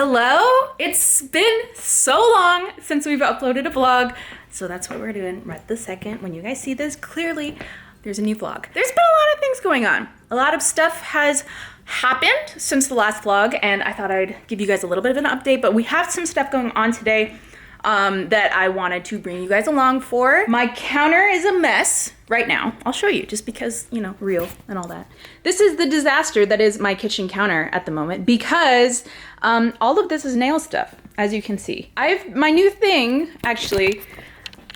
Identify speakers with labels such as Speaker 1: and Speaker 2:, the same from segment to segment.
Speaker 1: Hello! It's been so long since we've uploaded a vlog, so that's what we're doing right this second. When you guys see this, clearly there's a new vlog. There's been a lot of things going on. A lot of stuff has happened since the last vlog, and I thought I'd give you guys a little bit of an update, but we have some stuff going on today that I wanted to bring you guys along for. My counter is a mess right now. I'll show you just because, you know, real and all that. This is the disaster that is my kitchen counter at the moment because all of this is nail stuff, as you can see. My new thing actually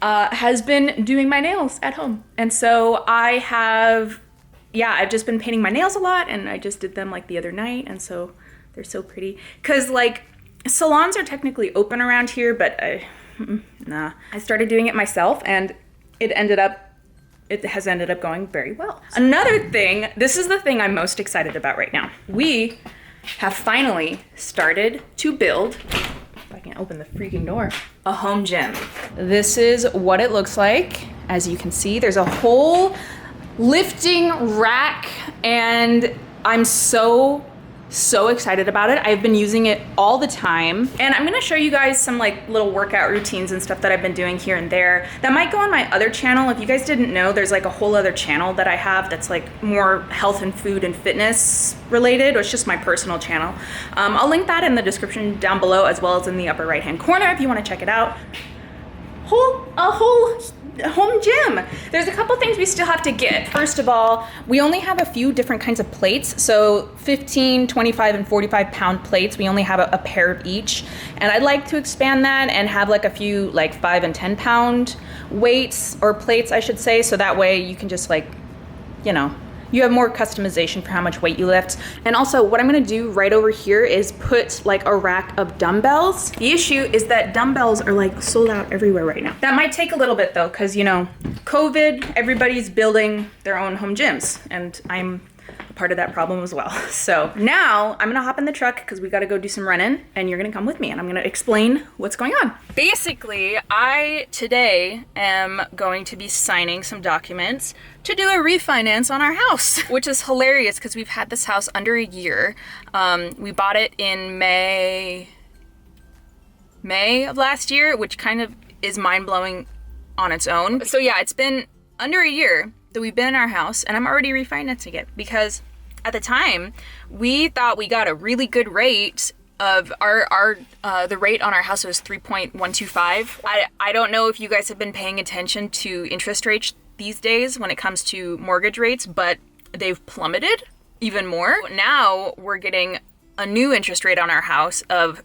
Speaker 1: has been doing my nails at home. And so I've just been painting my nails a lot, and I just did them like the other night, and so they're so pretty. Cause like salons are technically open around here, but I started doing it myself, and it has ended up going very well. Another thing, this is the thing I'm most excited about right now. We have finally started to build, if I can open the freaking door, a home gym. This is what it looks like. As you can see, there's a whole lifting rack, and I'm so excited about it. I've been using it all the time, and I'm gonna show you guys some like little workout routines and stuff that I've been doing here and there that might go on my other channel. If you guys didn't know, there's like a whole other channel that I have that's like more health and food and fitness related. It's just my personal channel. I'll link that in the description down below, as well as in the upper right hand corner if you want to check it out. A whole home gym. There's a couple things we still have to get. First of all, we only have a few different kinds of plates. So 15, 25, and 45 pound plates. We only have a pair of each. And I'd like to expand that and have like a few like 5 and 10 pound weights, or plates I should say. So that way you can just like, you know, you have more customization for how much weight you lift. And also what I'm gonna do right over here is put like a rack of dumbbells. The issue is that dumbbells are like sold out everywhere right now. That might take a little bit though, cause you know, COVID, everybody's building their own home gyms, and I'm a part of that problem as well. So now I'm gonna hop in the truck because we gotta go do some running, and you're gonna come with me and I'm gonna explain what's going on. Basically, I today am going to be signing some documents to do a refinance on our house, which is hilarious because we've had this house under a year. We bought it in May of last year, which kind of is mind-blowing on its own. So yeah, it's been under a year that we've been in our house, and I'm already refinancing it because at the time we thought we got a really good rate of the rate on our house was 3.125. I don't know if you guys have been paying attention to interest rates these days when it comes to mortgage rates, but they've plummeted even more. Now we're getting a new interest rate on our house of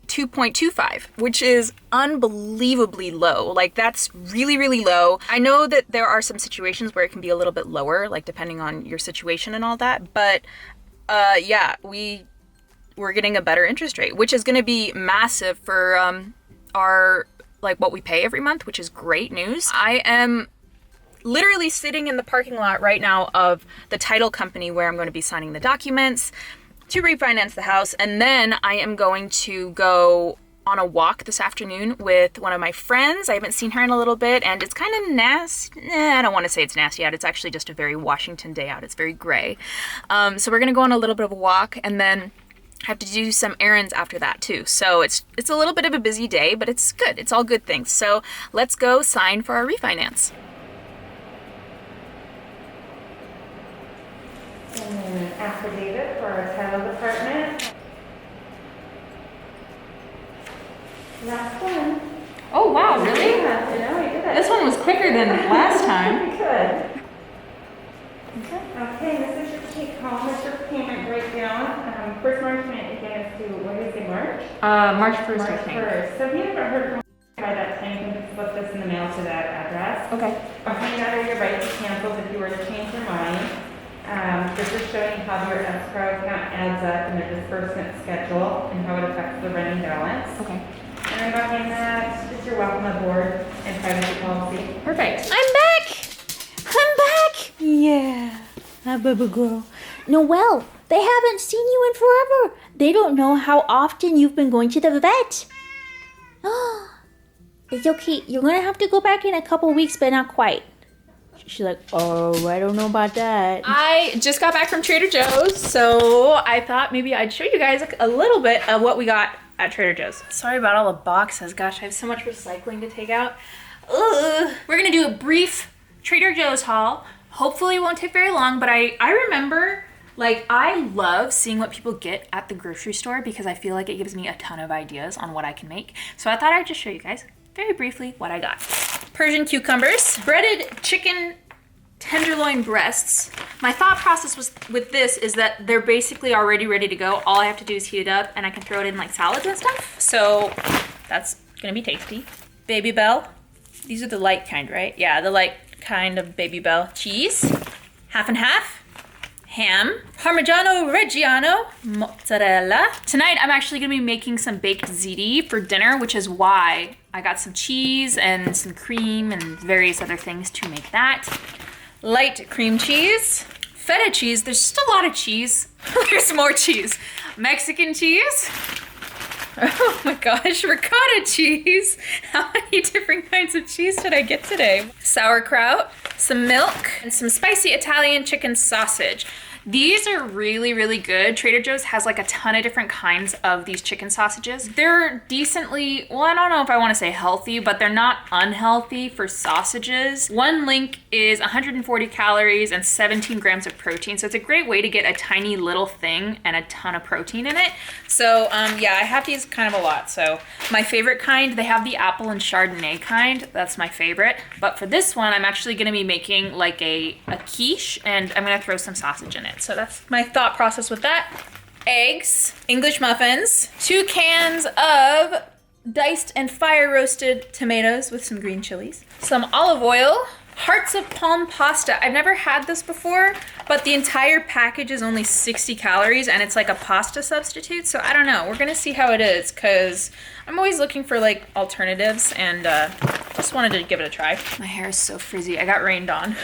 Speaker 1: 2.25, which is unbelievably low. Like that's really, really low. I know that there are some situations where it can be a little bit lower, like depending on your situation and all that. But yeah, we're getting a better interest rate, which is going to be massive for our like what we pay every month, which is great news. I am literally sitting in the parking lot right now of the title company where I'm going to be signing the documents to refinance the house, and then I am going to go on a walk this afternoon with one of my friends. I haven't seen her in a little bit, and it's kind of nasty. I don't want to say it's nasty out. It's actually just a very Washington day out. It's very gray. So we're going to go on a little bit of a walk, and then have to do some errands after that too. So it's a little bit of a busy day, but it's good. It's all good things. So let's go sign for our refinance.
Speaker 2: And then an affidavit for our title department. Last one.
Speaker 1: Oh wow, really?
Speaker 2: Yeah, I know, we did it.
Speaker 1: This one was quicker than last time.
Speaker 2: Good. Okay, this is your take home. This is your payment breakdown. First March payment again is to, what did you say, March?
Speaker 1: March 1st, I
Speaker 2: March
Speaker 1: think.
Speaker 2: 1st. So if you haven't heard from by that time, you can just slip this in the mail to that address.
Speaker 1: Okay.
Speaker 2: Behind that are your rights to cancel if you were to change your mind. This is showing how your escrow account adds up in the disbursement schedule and how it affects the running balance.
Speaker 1: Okay.
Speaker 2: And then behind that is your welcome aboard and privacy policy.
Speaker 1: Perfect.
Speaker 3: I'm back! Yeah, that baby girl. Noelle, they haven't seen you in forever. They don't know how often you've been going to the vet. It's okay. You're gonna have to go back in a couple weeks, but not quite. She's like, oh, I don't know about that.
Speaker 1: I just got back from Trader Joe's, so I thought maybe I'd show you guys a little bit of what we got at Trader Joe's. Sorry about all the boxes. Gosh, I have so much recycling to take out. Ugh. We're gonna do a brief Trader Joe's haul. Hopefully it won't take very long, but I remember, like, I love seeing what people get at the grocery store because I feel like it gives me a ton of ideas on what I can make. So I thought I'd just show you guys very briefly what I got. Persian cucumbers, breaded chicken tenderloin breasts. My thought process was with this is that they're basically already ready to go. All I have to do is heat it up and I can throw it in like salads and stuff. So that's gonna be tasty. Baby Bell. These are the light kind, right? Yeah, the light kind of Baby Bell. Cheese, half and half. Ham, Parmigiano Reggiano, mozzarella. Tonight I'm actually gonna be making some baked ziti for dinner, which is why I got some cheese and some cream and various other things to make that. Light cream cheese, feta cheese. There's just a lot of cheese. There's more cheese. Mexican cheese. Oh my gosh, ricotta cheese. How many different kinds of cheese did I get today? Sauerkraut, some milk, and some spicy Italian chicken sausage. These are really, really good. Trader Joe's has like a ton of different kinds of these chicken sausages. They're decently, well, I don't know if I want to say healthy, but they're not unhealthy for sausages. One link is 140 calories and 17 grams of protein. So it's a great way to get a tiny little thing and a ton of protein in it. So yeah, I have these kind of a lot. So my favorite kind, they have the apple and Chardonnay kind. That's my favorite. But for this one, I'm actually going to be making like a quiche, and I'm going to throw some sausage in it. So that's my thought process with that. Eggs, English muffins, 2 cans of diced and fire roasted tomatoes with some green chilies, some olive oil, hearts of palm pasta. I've never had this before, but the entire package is only 60 calories and it's like a pasta substitute. So I don't know. We're gonna see how it is because I'm always looking for like alternatives and just wanted to give it a try. My hair is so frizzy. I got rained on.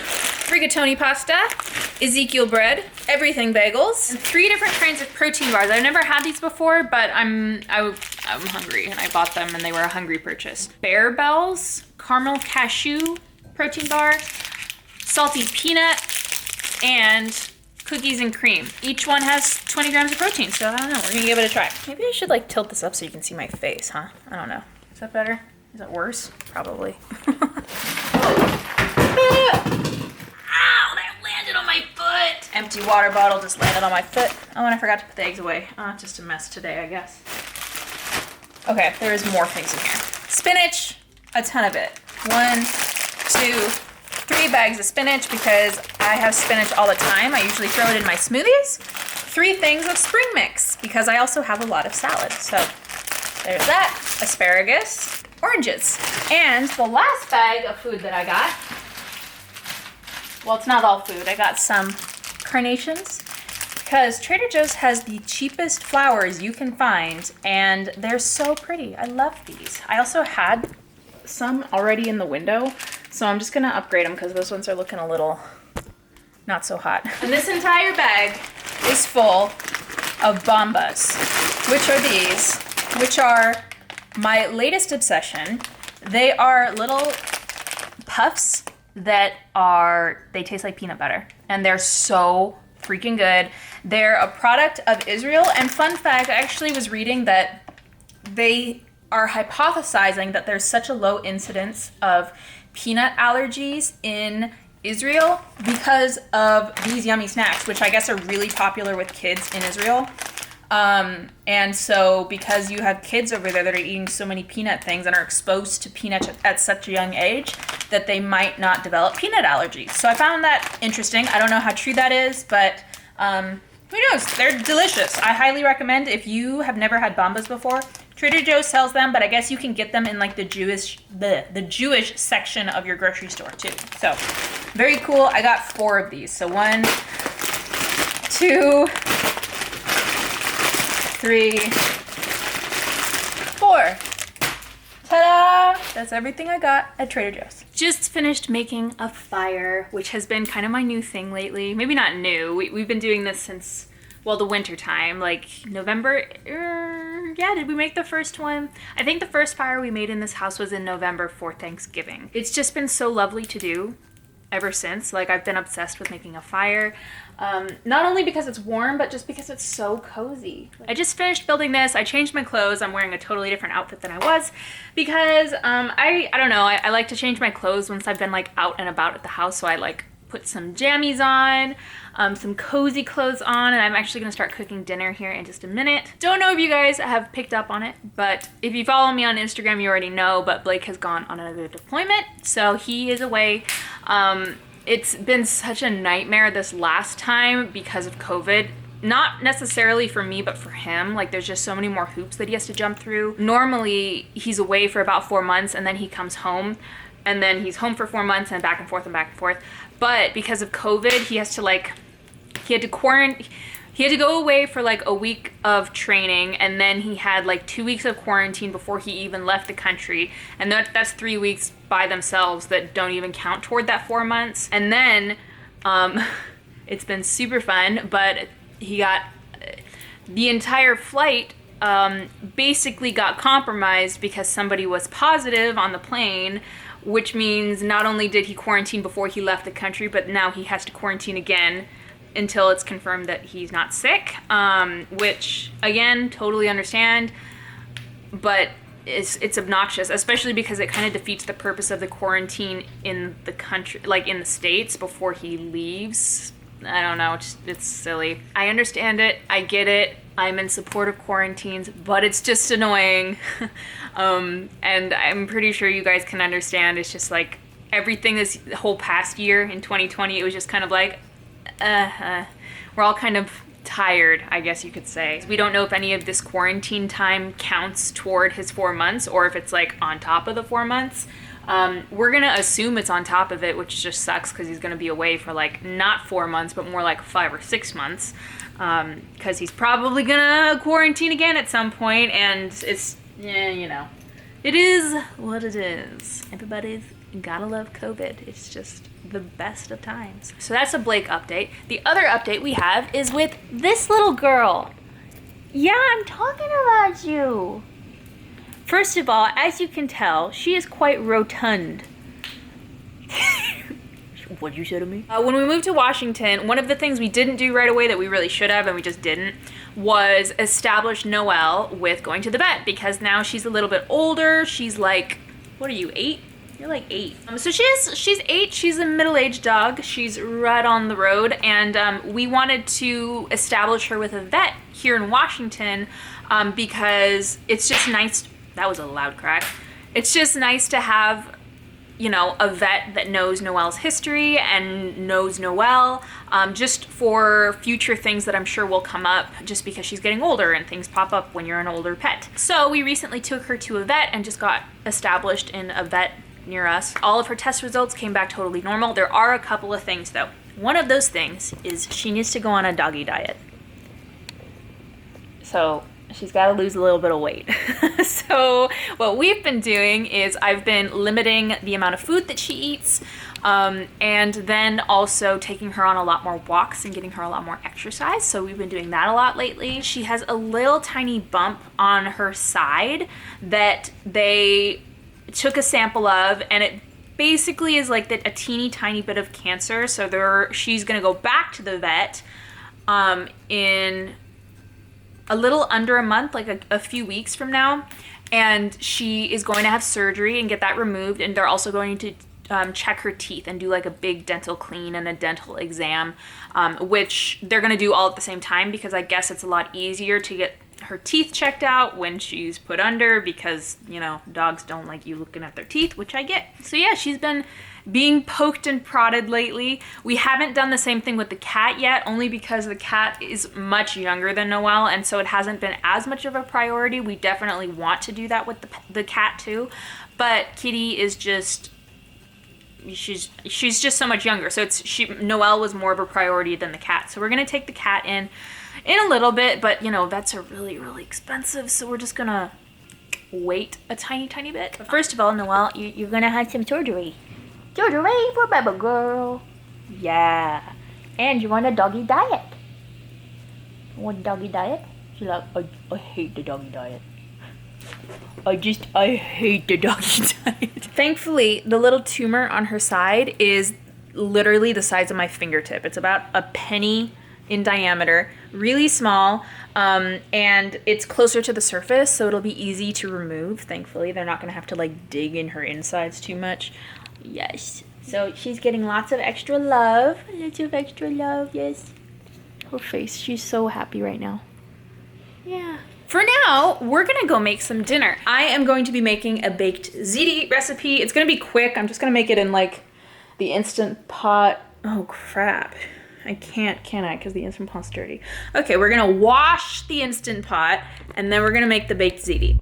Speaker 1: Rigatoni pasta, Ezekiel bread, everything bagels, and 3 different kinds of protein bars. I've never had these before, but I'm hungry and I bought them and they were a hungry purchase. Bear Bells, caramel cashew protein bar, salty peanut, and cookies and cream. Each one has 20 grams of protein, so I don't know. We're gonna give it a try. Maybe I should like tilt this up so you can see my face, huh? I don't know. Is that better? Is that worse? Probably. Ow, that landed on my foot. Empty water bottle just landed on my foot. Oh, and I forgot to put the eggs away. Oh, it's just a mess today, I guess. Okay, there is more things in here. Spinach, a ton of it. 1, 2, 3 bags of spinach because I have spinach all the time. I usually throw it in my smoothies. 3 things of spring mix because I also have a lot of salad. So there's that. Asparagus, oranges. And the last bag of food that I got, well, it's not all food. I got some carnations because Trader Joe's has the cheapest flowers you can find and they're so pretty. I love these. I also had some already in the window, so I'm just gonna upgrade them because those ones are looking a little not so hot. And this entire bag is full of bombas, which are these, which are my latest obsession. They are little puffs that they taste like peanut butter and they're so freaking good. They're a product of Israel, and fun fact, I actually was reading that they are hypothesizing that there's such a low incidence of peanut allergies in Israel because of these yummy snacks, which I guess are really popular with kids in Israel. And so because you have kids over there that are eating so many peanut things and are exposed to peanuts at such a young age, that they might not develop peanut allergies. So I found that interesting. I don't know how true that is, but who knows? They're delicious. I highly recommend if you have never had bombas before. Trader Joe's sells them, but I guess you can get them in like the Jewish section of your grocery store too. So very cool. I got 4 of these. So 1, 2, 3, 4. Ta-da! That's everything I got at Trader Joe's. Just finished making a fire, which has been kind of my new thing lately. Maybe not new. We've been doing this since, well, the winter time, like November. Yeah, did we make the first one? I think the first fire we made in this house was in November for Thanksgiving. It's just been so lovely to do. ever since. Like, I've been obsessed with making a fire. Not only because it's warm, but just because it's so cozy. I just finished building this. I changed my clothes. I'm wearing a totally different outfit than I was because I don't know. I like to change my clothes once I've been like out and about at the house. So I like put some jammies on, some cozy clothes on, and I'm actually gonna start cooking dinner here in just a minute. Don't know if you guys have picked up on it, but if you follow me on Instagram, you already know, but Blake has gone on another deployment, so he is away. It's been such a nightmare this last time because of COVID. Not necessarily for me, but for him. Like, there's just so many more hoops that he has to jump through. Normally, he's away for about 4 months, and then he comes home, and then he's home for 4 months, and back and forth and back and forth. But because of COVID, he had to go away for like a week of training, and then he had like 2 weeks of quarantine before he even left the country. And that's 3 weeks by themselves that don't even count toward that 4 months. And then it's been super fun, but he got the entire flight basically got compromised because somebody was positive on the plane, which means not only did he quarantine before he left the country, but now he has to quarantine again until it's confirmed that he's not sick, which, again, totally understand, but it's obnoxious, especially because it kind of defeats the purpose of the quarantine in the country, like in the States, before he leaves. I don't know, it's silly. I understand it, I get it, I'm in support of quarantines, but it's just annoying. And I'm pretty sure you guys can understand. It's just like everything this whole past year in 2020, it was just kind of like, we're all kind of tired, I guess you could say. We don't know if any of this quarantine time counts toward his 4 months or if it's like on top of the 4 months. We're gonna assume it's on top of it, which just sucks because he's gonna be away for like not 4 months, but more like 5 or 6 months. Because he's probably gonna quarantine again at some point, and it's, yeah, you know, it is what it is. Everybody's gotta love COVID. It's just the best of times. So that's a Blake update. The other update we have is with this little girl.
Speaker 3: Yeah, I'm talking about you.
Speaker 1: First of all, as you can tell, she is quite rotund. What'd you say to me? When we moved to Washington, one of the things we didn't do right away that we really should have, and we just didn't, was establish Noelle with going to the vet, because now she's a little bit older. She's like, what are you, 8? You're like 8. So she's 8. She's a middle-aged dog. She's right on the road, and we wanted to establish her with a vet here in Washington because it's just nice. That was a loud crack. It's just nice to have, you know, a vet that knows Noelle's history and knows Noelle, just for future things that I'm sure will come up just because she's getting older and things pop up when you're an older pet. So we recently took her to a vet and just got established in a vet near us. All of her test results came back totally normal. There are a couple of things though. One of those things is she needs to go on a doggy diet. So she's got to lose a little bit of weight. So what we've been doing is I've been limiting the amount of food that she eats, and then also taking her on a lot more walks and getting her a lot more exercise. So we've been doing that a lot lately. She has a little tiny bump on her side that they took a sample of, and it basically is like a teeny tiny bit of cancer. So she's going to go back to the vet in a little under a month, like a few weeks from now, and she is going to have surgery and get that removed, and they're also going to check her teeth and do like a big dental clean and a dental exam, which they're going to do all at the same time because I guess it's a lot easier to get her teeth checked out when she's put under because, you know, dogs don't like you looking at their teeth, which I get. So yeah, she's been being poked and prodded lately. We haven't done the same thing with the cat yet, only because the cat is much younger than Noelle, and so it hasn't been as much of a priority. We definitely want to do that with the cat too, but Kitty is just, she's just so much younger. So Noelle was more of a priority than the cat. So we're gonna take the cat in a little bit, but you know, vets are really, really expensive, so we're just gonna wait a tiny bit. But first of all, Noelle, you're gonna have some surgery. Surgery for baby girl. Yeah. And you want a doggy diet. You want a doggy diet? She's like, I hate the doggy diet. I hate the doggy diet. Thankfully, the little tumor on her side is literally the size of my fingertip. It's about a penny in diameter, really small, and it's closer to the surface, so it'll be easy to remove. Thankfully, they're not gonna have to like dig in her insides too much. Yes. So she's getting lots of extra love. Lots of extra love, yes. Her face, she's so happy right now. Yeah. For now, we're gonna go make some dinner. I am going to be making a baked ziti recipe. It's gonna be quick. I'm just gonna make it in like the Instant Pot. Oh crap. I can't, can I? Because the Instant Pot's dirty. Okay, we're gonna wash the Instant Pot and then we're gonna make the baked ziti.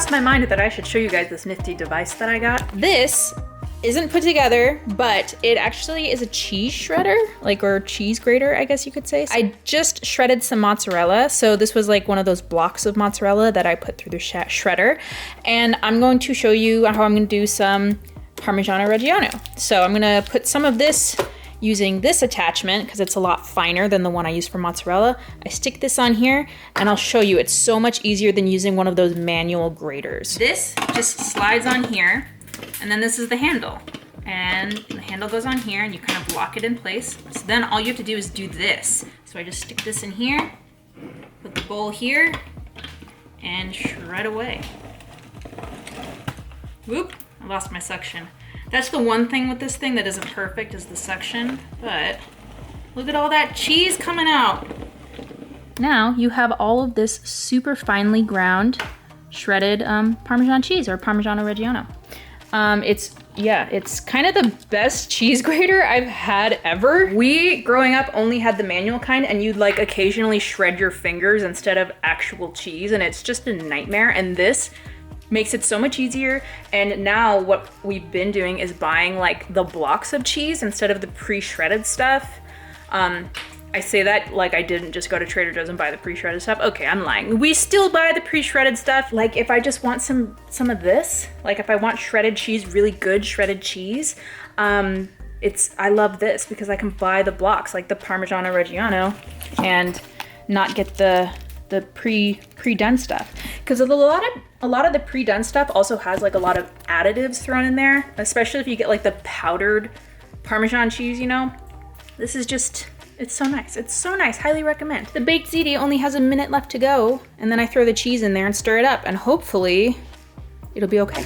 Speaker 1: My mind that I should show you guys this nifty device that I got. This isn't put together, but it actually is a cheese shredder, like, or cheese grater, I guess you could say. I just shredded some mozzarella. So this was like one of those blocks of mozzarella that I put through the shredder. And I'm going to show you how I'm gonna do some Parmigiano Reggiano. So I'm gonna put some of this using this attachment because it's a lot finer than the one I use for mozzarella. I stick this on here and I'll show you. It's so much easier than using one of those manual graters. This just slides on here and then this is the handle. And the handle goes on here and you kind of lock it in place. So then all you have to do is do this. So I just stick this in here, put the bowl here, and shred away. Whoop, I lost my suction. That's the one thing with this thing that isn't perfect is the suction, but look at all that cheese coming out. Now you have all of this super finely ground shredded Parmesan cheese or Parmigiano Reggiano. It's kind of the best cheese grater I've had ever. We, growing up, only had the manual kind and you'd like occasionally shred your fingers instead of actual cheese and it's just a nightmare. And this makes it so much easier. And now what we've been doing is buying like the blocks of cheese instead of the pre-shredded stuff. I say that like I didn't just go to Trader Joe's and buy the pre-shredded stuff. Okay, I'm lying. We still buy the pre-shredded stuff. Like if I just want some of this, like if I want shredded cheese, really good shredded cheese, I love this because I can buy the blocks like the Parmigiano Reggiano and not get the pre-done stuff. Because a lot of the pre-done stuff also has like a lot of additives thrown in there, especially if you get like the powdered Parmesan cheese, you know? This is just, it's so nice. It's so nice, highly recommend. The baked ziti only has a minute left to go, and then I throw the cheese in there and stir it up, and hopefully it'll be okay.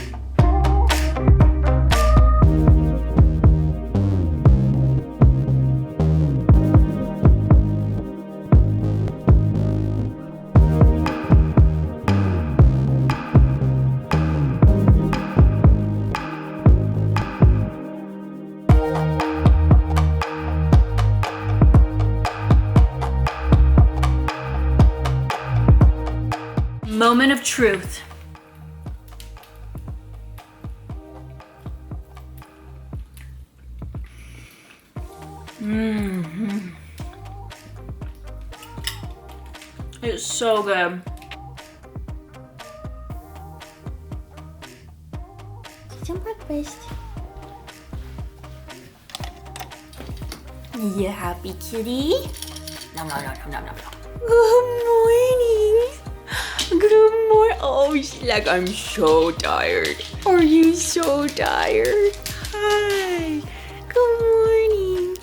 Speaker 1: Moment of truth. It's so good.
Speaker 3: Some breakfast. You happy, kitty? No, no, no, no, no, no, no.
Speaker 1: Good morning. Good morning. Oh, she's like, I'm so tired. Are you so tired? Hi. Good morning.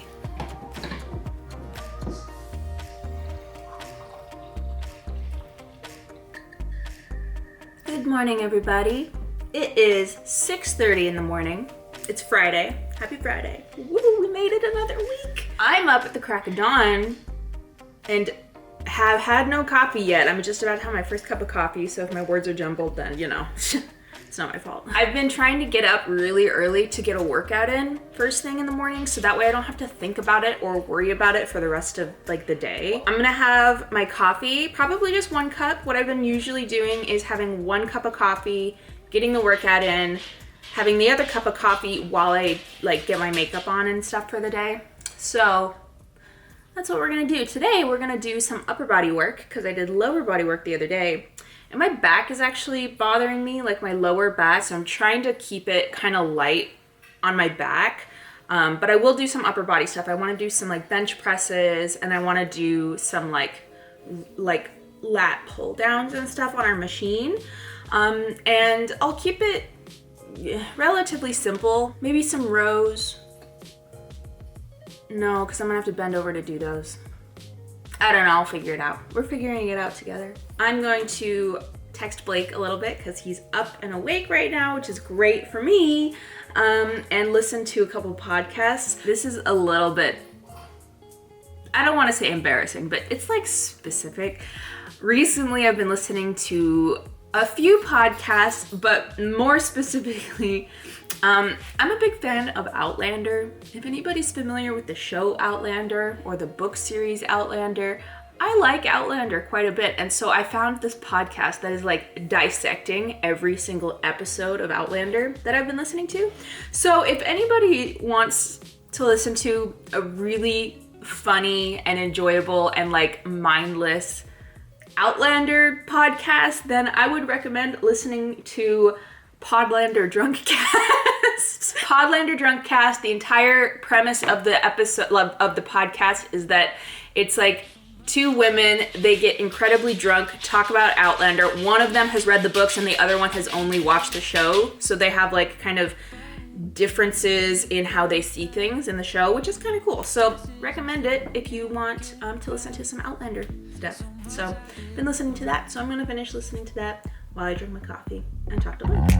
Speaker 1: Good morning, everybody. It is 6:30 in the morning. It's Friday. Happy Friday. Woo, we made it another week. I'm up at the crack of dawn and have had no coffee yet. I'm just about to have my first cup of coffee, so if my words are jumbled, then, you know, it's not my fault. I've been trying to get up really early to get a workout in first thing in the morning, so that way I don't have to think about it or worry about it for the rest of like the day. I'm gonna have my coffee, probably just 1 cup. What I've been usually doing is having 1 cup of coffee, getting the workout in, having the other cup of coffee while I like get my makeup on and stuff for the day. So that's what we're gonna do. Today we're gonna do some upper body work because I did lower body work the other day. And my back is actually bothering me, like my lower back. So I'm trying to keep it kind of light on my back. But I will do some upper body stuff. I wanna do some like bench presses and I wanna do some like lat pull downs and stuff on our machine. And I'll keep it relatively simple. Maybe some rows. No, because I'm gonna have to bend over to do those. I don't know, I'll figure it out. We're figuring it out together. I'm going to text Blake a little bit because he's up and awake right now, which is great for me, and listen to a couple podcasts. This is a little bit, I don't want to say embarrassing, but it's like specific. Recently, I've been listening to a few podcasts, but more specifically, I'm a big fan of Outlander. If anybody's familiar with the show Outlander or the book series Outlander, I like Outlander quite a bit. And so I found this podcast that is like dissecting every single episode of Outlander that I've been listening to. So if anybody wants to listen to a really funny and enjoyable and like mindless Outlander podcast, then I would recommend listening to Podlander Drunkcast. Podlander Drunkcast, the entire premise of the episode of the podcast is that it's like 2 women, they get incredibly drunk, talk about Outlander. One of them has read the books and the other one has only watched the show. So they have like kind of differences in how they see things in the show, which is kind of cool. So recommend it if you want to listen to some Outlander stuff. So been listening to that. So I'm gonna finish listening to that while I drink my coffee and talk to Blake.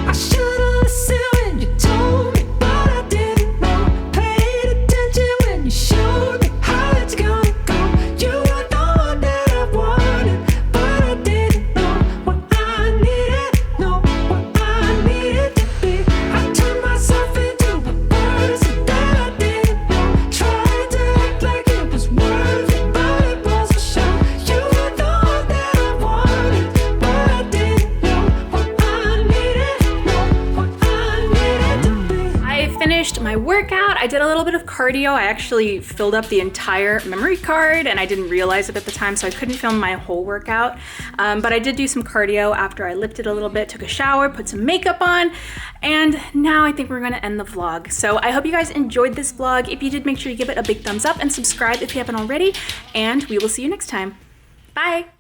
Speaker 4: I should've listened when you told me, but I didn't know. Paid attention when you showed me how it's gonna go. You were the one that I wanted, but I didn't know what I needed, know what I needed to be. I turned myself into a person that I didn't know. Tried to act like it was worth it, but it was for sure. You were the one that I wanted, but I didn't know what I needed, know what I needed to be.
Speaker 1: I finished my workout. I did a little bit of cardio. I actually filled up the entire memory card and I didn't realize it at the time, so I couldn't film my whole workout. But I did do some cardio after I lifted a little bit, took a shower, put some makeup on, and now I think we're gonna end the vlog. So I hope you guys enjoyed this vlog. If you did, make sure you give it a big thumbs up and subscribe if you haven't already, and we will see you next time. Bye.